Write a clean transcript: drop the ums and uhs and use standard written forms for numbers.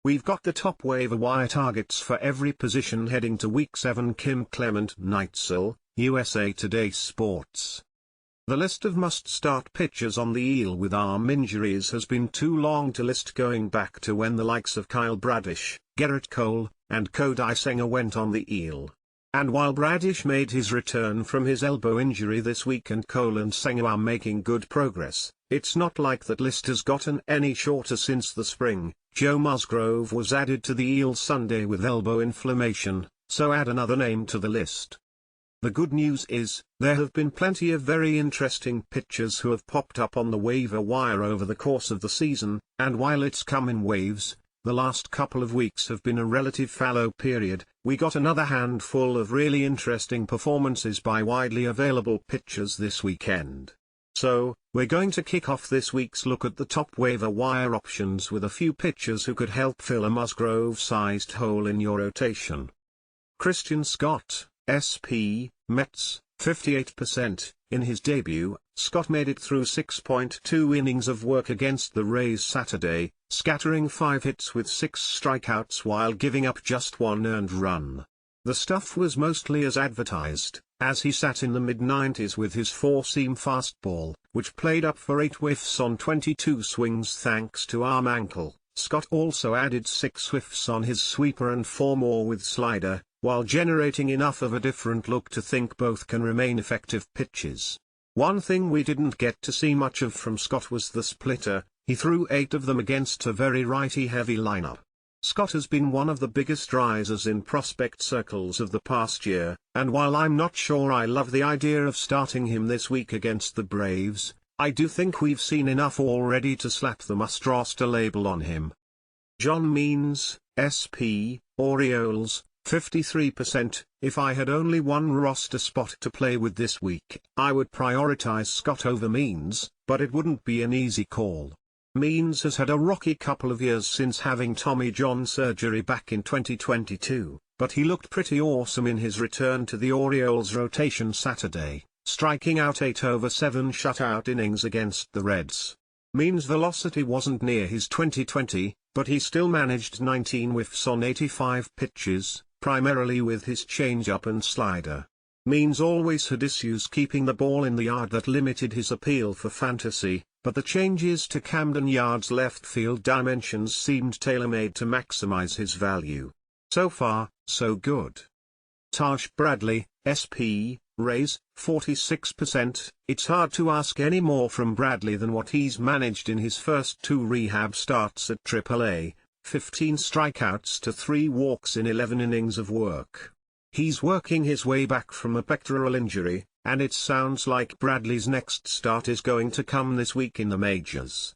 We've got the top waiver wire targets for every position heading to Week 7. Kim Clement Neitzel, USA Today Sports. The list of must-start pitchers on the Eel with arm injuries has been too long to list, going back to when the likes of Kyle Bradish, Gerrit Cole, and Kodai Senga went on the Eel. And while Bradish made his return from his elbow injury this week and Cole and Senga are making good progress, it's not like that list has gotten any shorter since the spring. Joe Musgrove was added to the Eel Sunday with elbow inflammation, so add another name to the list. The good news is, there have been plenty of very interesting pitchers who have popped up on the waiver wire over the course of the season, and while it's come in waves, the last couple of weeks have been a relative fallow period. We got another handful of really interesting performances by widely available pitchers this weekend. So, we're going to kick off this week's look at the top waiver wire options with a few pitchers who could help fill a Musgrove-sized hole in your rotation. Christian Scott, SP, Mets, 58%. In his debut, Scott made it through 6.2 innings of work against the Rays Saturday, scattering 5 hits with 6 strikeouts while giving up just 1 earned run. The stuff was mostly as advertised, as he sat in the mid-90s with his four-seam fastball, which played up for 8 whiffs on 22 swings thanks to arm ankle. Scott also added 6 whiffs on his sweeper and 4 more with slider, while generating enough of a different look to think both can remain effective pitches. One thing we didn't get to see much of from Scott was the splitter. He threw 8 of them against a very righty-heavy lineup. Scott has been one of the biggest risers in prospect circles of the past year, and while I'm not sure I love the idea of starting him this week against the Braves, I do think we've seen enough already to slap the must-roster label on him. John Means, SP, Orioles, 53%. If I had only one roster spot to play with this week, I would prioritize Scott over Means, but it wouldn't be an easy call. Means has had a rocky couple of years since having Tommy John surgery back in 2022, but he looked pretty awesome in his return to the Orioles rotation Saturday, striking out 8 over 7 shutout innings against the Reds. Means' velocity wasn't near his 2020, but he still managed 19 whiffs on 85 pitches, primarily with his changeup and slider. Means always had issues keeping the ball in the yard that limited his appeal for fantasy, but the changes to Camden Yard's left field dimensions seemed tailor-made to maximize his value. So far, so good. Taj Bradley, SP, Rays, 46%. It's hard to ask any more from Bradley than what he's managed in his first 2 rehab starts at AAA, 15 strikeouts to 3 walks in 11 innings of work. He's working his way back from a pectoral injury, and it sounds like Bradley's next start is going to come this week in the majors.